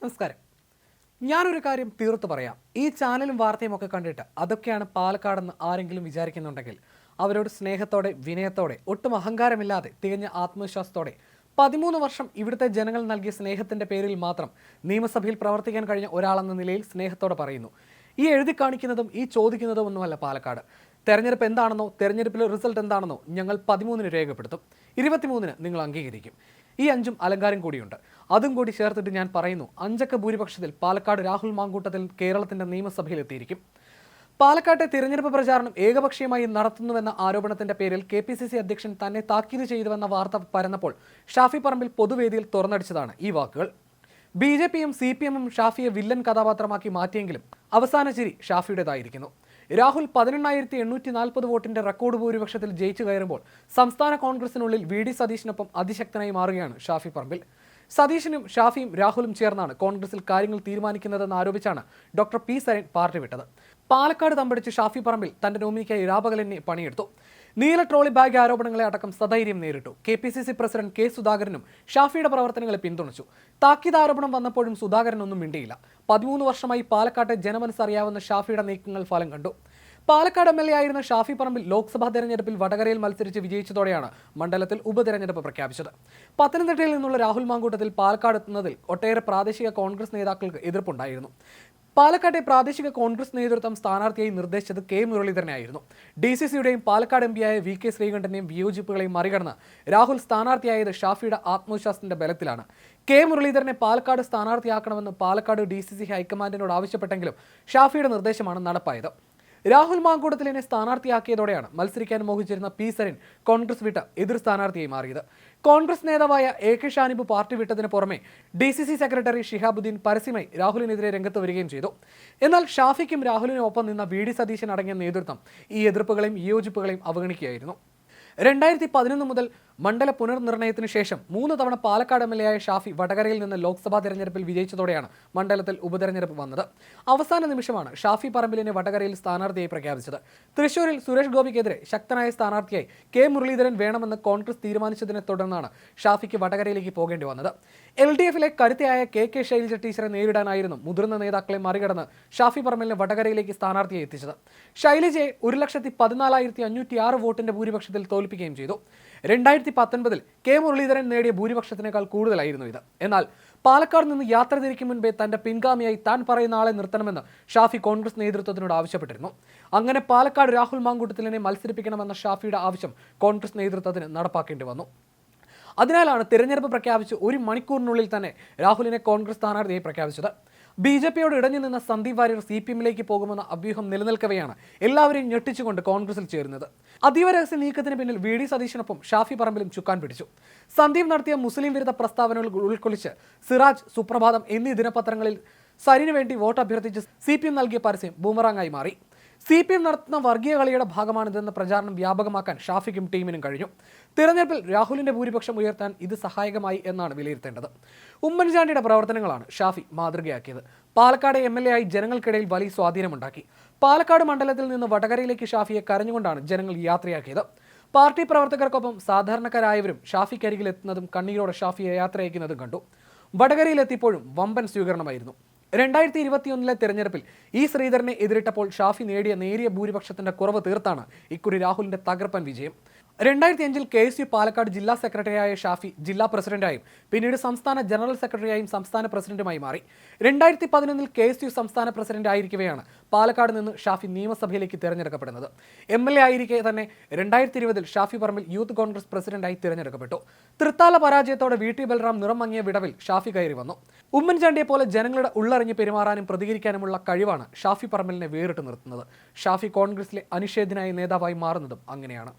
നമസ്കാരം. ഞാനൊരു കാര്യം തീർത്തു പറയാം. ഈ ചാനലും വാർത്തയും ഒക്കെ കണ്ടിട്ട് അതൊക്കെയാണ് പാലക്കാടെന്ന് ആരെങ്കിലും വിചാരിക്കുന്നുണ്ടെങ്കിൽ അവരോട് സ്നേഹത്തോടെ, വിനയത്തോടെ, ഒട്ടും അഹങ്കാരമില്ലാതെ, തികഞ്ഞ ആത്മവിശ്വാസത്തോടെ 13 വർഷം ഇവിടുത്തെ ജനങ്ങൾ നൽകിയ സ്നേഹത്തിന്റെ പേരിൽ മാത്രം നിയമസഭയിൽ പ്രവർത്തിക്കാൻ കഴിഞ്ഞ ഒരാളെന്ന നിലയിൽ സ്നേഹത്തോടെ പറയുന്നു. ഈ എഴുതി കാണിക്കുന്നതും ഈ ചോദിക്കുന്നതും ഒന്നുമല്ല പാലക്കാട്. തെരഞ്ഞെടുപ്പ് എന്താണെന്നോ തെരഞ്ഞെടുപ്പിലെ റിസൾട്ട് എന്താണെന്നോ ഞങ്ങൾ 13-ന് രേഖപ്പെടുത്തും, 23-ന് നിങ്ങൾ അംഗീകരിക്കും. ഈ 5ഉം അലങ്കാരം കൂടിയുണ്ട്. അതും കൂടി ചേർത്തിട്ട് ഞാൻ പറയുന്നു, 5 ഭൂരിപക്ഷത്തിൽ പാലക്കാട് രാഹുൽ മാങ്കൂട്ടത്തിൽ കേരളത്തിന്റെ നിയമസഭയിൽ എത്തിയിരിക്കും. പാലക്കാട്ടെ തിരഞ്ഞെടുപ്പ് പ്രചാരണം ഏകപക്ഷീയമായി നടത്തുന്നുവെന്ന ആരോപണത്തിന്റെ പേരിൽ KPCC അധ്യക്ഷൻ തന്നെ താക്കീത് ചെയ്തുവെന്ന വാർത്ത പരന്നപ്പോൾ ഷാഫി പറമ്പിൽ പൊതുവേദിയിൽ തുറന്നടിച്ചതാണ് ഈ വാക്കുകൾ. BJPയും CPMും ഷാഫിയെ വില്ലൻ കഥാപാത്രമാക്കി മാറ്റിയെങ്കിലും അവസാന ചിരി ഷാഫിയുടേതായിരിക്കുന്നു. രാഹുൽ 18,840 വോട്ടിന്റെ റെക്കോർഡ് ഭൂരിപക്ഷത്തിൽ ജയിച്ചു കയറുമ്പോൾ സംസ്ഥാന കോൺഗ്രസിനുള്ളിൽ VD സതീശിനൊപ്പം അതിശക്തനായി മാറുകയാണ് ഷാഫി പറമ്പിൽ. സതീശനും ഷാഫിയും രാഹുലും ചേർന്നാണ് കോൺഗ്രസിൽ കാര്യങ്ങൾ തീരുമാനിക്കുന്നതെന്ന് ആരോപിച്ചാണ് ഡോക്ടർ P സരൻ പാർട്ടി വിട്ടത്. പാലക്കാട് തമ്പടിച്ച് ഷാഫി പറമ്പിൽ തന്റെ നോമിനിക്കായി രാപകലെന്നെ പണിയെടുത്തു. നീല ട്രോളി ബാഗ് ആരോപണങ്ങളെ അടക്കം സധൈര്യം നേരിട്ടു. KPCC പ്രസിഡന്റ് K സുധാകരനും ഷാഫിയുടെ പ്രവർത്തനങ്ങളെ പിന്തുണച്ചു. താക്കീത് ആരോപണം വന്നപ്പോഴും സുധാകരൻ ഒന്നും മിണ്ടിയില്ല. 13 വർഷമായി പാലക്കാട്ടെ ജനമനസ്സറിയാവുന്ന ഷാഫിയുടെ നീക്കങ്ങൾ ഫലം കണ്ടു. പാലക്കാട് MLA ആയിരുന്ന ഷാഫി പറമ്പിൽ ലോക്സഭാ തെരഞ്ഞെടുപ്പിൽ വടകരയിൽ മത്സരിച്ച് വിജയിച്ചതോടെയാണ് മണ്ഡലത്തിൽ ഉപതെരഞ്ഞെടുപ്പ് പ്രഖ്യാപിച്ചത്. പത്തനംതിട്ടയിൽ നിന്നുള്ള രാഹുൽ മാങ്കൂട്ടത്തിൽ പാലക്കാട് എത്തുന്നതിൽ ഒട്ടേറെ പ്രാദേശിക കോൺഗ്രസ് നേതാക്കൾക്ക് എതിർപ്പുണ്ടായിരുന്നു. പാലക്കാട്ടെ പ്രാദേശിക കോൺഗ്രസ് നേതൃത്വം സ്ഥാനാർത്ഥിയായി നിർദ്ദേശിച്ചത് K മുരളീധരനായിരുന്നു. DCCയുടെയും പാലക്കാട് MPയായ VK ശ്രീകണ്ഠന്റെയും വിയോജിപ്പുകളെയും മറികടന്ന് രാഹുൽ സ്ഥാനാർത്ഥിയായത് ഷാഫിയുടെ ആത്മവിശ്വാസത്തിന്റെ ബലത്തിലാണ്. K മുരളീധരനെ പാലക്കാട് സ്ഥാനാർത്ഥിയാക്കണമെന്ന് പാലക്കാട് DCC ഹൈക്കമാൻഡിനോട് ആവശ്യപ്പെട്ടെങ്കിലും ഷാഫിയുടെ നിർദ്ദേശമാണ് നടപ്പായത്. രാഹുൽ മാങ്കൂട്ടത്തിലിനെ സ്ഥാനാർത്ഥിയാക്കിയതോടെയാണ് മത്സരിക്കാൻ മോഹിച്ചിരുന്ന P സരൻ കോൺഗ്രസ് വിട്ട് എതിർ സ്ഥാനാർത്ഥിയായി മാറിയത്. കോൺഗ്രസ് നേതാവായ AK ഷാനിബ് പാർട്ടി വിട്ടതിന് പുറമെ DCC സെക്രട്ടറി ഷിഹാബുദ്ദീൻ പരസ്യമായി രാഹുലിനെതിരെ രംഗത്ത് വരികയും ചെയ്തു. എന്നാൽ ഷാഫിക്കും രാഹുലിനും ഒപ്പം നിന്ന VD സതീശൻ അടങ്ങിയ നേതൃത്വം ഈ എതിർപ്പുകളെയും വിയോജിപ്പുകളെയും അവഗണിക്കുകയായിരുന്നു. 2011 മുതൽ മണ്ഡല പുനർനിർണയത്തിന് ശേഷം 3 തവണ പാലക്കാട് MLA ആയ ഷാഫി വടകരയിൽ നിന്ന് ലോക്സഭാ തെരഞ്ഞെടുപ്പിൽ വിജയിച്ചതോടെയാണ് മണ്ഡലത്തിൽ ഉപതെരഞ്ഞെടുപ്പ് വന്നത്. അവസാന നിമിഷമാണ് ഷാഫി പറമ്പിലിനെ വടകരയിൽ സ്ഥാനാർത്ഥിയായി പ്രഖ്യാപിച്ചത്. തൃശൂരിൽ സുരേഷ് ഗോപിക്കെതിരെ ശക്തനായ സ്ഥാനാർത്ഥിയായി K മുരളീധരൻ വേണമെന്ന് കോൺഗ്രസ് തീരുമാനിച്ചതിനെ തുടർന്നാണ് ഷാഫിക്ക് വടകരയിലേക്ക് പോകേണ്ടി വന്നത്. LDFിലെ കരുത്തയായ KK ശൈലജ ടീച്ചറെ നേരിടാനായിരുന്നു മുതിർന്ന നേതാക്കളെ മറികടന്ന് ഷാഫി പറമ്പിലിനെ വടകരയിലേക്ക് സ്ഥാനാർത്ഥിയായി എത്തിച്ചത്. ശൈലജയെ 1,14,506 വോട്ടിന്റെ ഭൂരിപക്ഷത്തിൽ തോൽപ്പിക്കുകയും ചെയ്തു. 2019-ൽ K മുരളീധരൻ നേടിയ ഭൂരിപക്ഷത്തിനേക്കാൾ കൂടുതലായിരുന്നു ഇത്. എന്നാൽ പാലക്കാട് നിന്ന് യാത്ര തിരിക്കും മുൻപേ തന്റെ പിൻഗാമിയായി താൻ പറയുന്ന ആളെ നിർത്തണമെന്ന് ഷാഫി കോൺഗ്രസ് നേതൃത്വത്തിനോട് ആവശ്യപ്പെട്ടിരുന്നു. അങ്ങനെ പാലക്കാട് രാഹുൽ മാങ്കൂട്ടത്തിലിനെ മത്സരിപ്പിക്കണമെന്ന ഷാഫിയുടെ ആവശ്യം കോൺഗ്രസ് നേതൃത്വത്തിന് നടപ്പാക്കേണ്ടി വന്നു. അതിനാലാണ് തിരഞ്ഞെടുപ്പ് പ്രഖ്യാപിച്ച് 1 മണിക്കൂറിനുള്ളിൽ തന്നെ രാഹുലിനെ കോൺഗ്രസ് സ്ഥാനാർത്ഥിയായി പ്രഖ്യാപിച്ചത്. BJPയോട് ഇടഞ്ഞു നിന്ന സന്ദീപ് വാര്യർ CPMലേക്ക് പോകുമെന്ന അഭ്യൂഹം നിലനിൽക്കവെയാണ് എല്ലാവരെയും ഞെട്ടിച്ചുകൊണ്ട് കോൺഗ്രസിൽ ചേരുന്നത്. അതീവ രഹസ്യ നീക്കത്തിന് പിന്നിൽ VD സതീശനൊപ്പം ഷാഫി പറമ്പിലും ചുക്കാൻ പിടിച്ചു. സന്ദീപ് നടത്തിയ മുസ്ലിം വിരുദ്ധ പ്രസ്താവനകൾ ഉൾക്കൊള്ളിച്ച് സിറാജ്, സുപ്രഭാതം എന്നീ ദിനപത്രങ്ങളിൽ സരിന് വേണ്ടി വോട്ട് അഭ്യർത്ഥിച്ച് CPM നൽകിയ പരസ്യം ബൂമറാങ്ങായി മാറി. CPM നടത്തുന്ന വർഗീയ കളിയുടെ ഭാഗമാണിതെന്ന പ്രചാരണം വ്യാപകമാക്കാൻ ഷാഫിക്കും ടീമിനും കഴിഞ്ഞു. തിരഞ്ഞെടുപ്പിൽ രാഹുലിന്റെ ഭൂരിപക്ഷം ഉയർത്താൻ ഇത് സഹായകമായി എന്നാണ് വിലയിരുത്തേണ്ടത്. ഉമ്മൻചാണ്ടിയുടെ പ്രവർത്തനങ്ങളാണ് ഷാഫി മാതൃകയാക്കിയത്. പാലക്കാട് MLA ആയി ജനങ്ങൾക്കിടയിൽ വലിയ സ്വാധീനമുണ്ടാക്കി. പാലക്കാട് മണ്ഡലത്തിൽ നിന്ന് വടകരയിലേക്ക് ഷാഫിയെ കരഞ്ഞുകൊണ്ടാണ് ജനങ്ങൾ യാത്രയാക്കിയത്. പാർട്ടി പ്രവർത്തകർക്കൊപ്പം സാധാരണക്കാരായവരും ഷാഫിക്കരികിൽ എത്തുന്നതും കണ്ണീരോടെ ഷാഫിയെ യാത്രയക്കുന്നതും കണ്ടു. വടകരയിലെത്തിയപ്പോഴും വമ്പൻ സ്വീകരണമായിരുന്നു. 2021-ലെ തെരഞ്ഞെടുപ്പിൽ ശ്രീധരനെ എതിരിട്ടപ്പോൾ ഷാഫി നേരിയ ഭൂരിപക്ഷത്തിന്റെ കുറവ് തീർത്താണ് ഇക്കുറി രാഹുലിന്റെ തകർപ്പൻ വിജയം. 2005-ൽ KSU പാലക്കാട് ജില്ലാ സെക്രട്ടറിയായ ഷാഫി ജില്ലാ പ്രസിഡന്റായും പിന്നീട് സംസ്ഥാന ജനറൽ സെക്രട്ടറിയായും സംസ്ഥാന പ്രസിഡന്റുമായി മാറി. 2011-ൽ KSU സംസ്ഥാന പ്രസിഡന്റ് ആയിരിക്കവെയാണ് പാലക്കാട് നിന്ന് ഷാഫി നിയമസഭയിലേക്ക് തിരഞ്ഞെടുക്കപ്പെടുന്നത്. MLA ആയിരിക്കെ തന്നെ 2020-ൽ ഷാഫി പറമ്പിൽ യൂത്ത് കോൺഗ്രസ് പ്രസിഡന്റായി തിരഞ്ഞെടുക്കപ്പെട്ടു. തൃത്താല പരാജയത്തോടെ VT ബൽറാം നിറം മങ്ങിയ വിടവിൽ ഷാഫി കയറി വന്നു. ഉമ്മൻചാണ്ടിയെ പോലെ ജനങ്ങളുടെ ഉള്ളറിഞ്ഞ് പെരുമാറാനും പ്രതികരിക്കാനുമുള്ള കഴിവാണ് ഷാഫി പറമ്പിലിനെ വേറിട്ട് നിർത്തുന്നത്. ഷാഫി കോൺഗ്രസിലെ അനിഷേധ്യനായ നേതാവായി മാറുന്നതും അങ്ങനെയാണ്.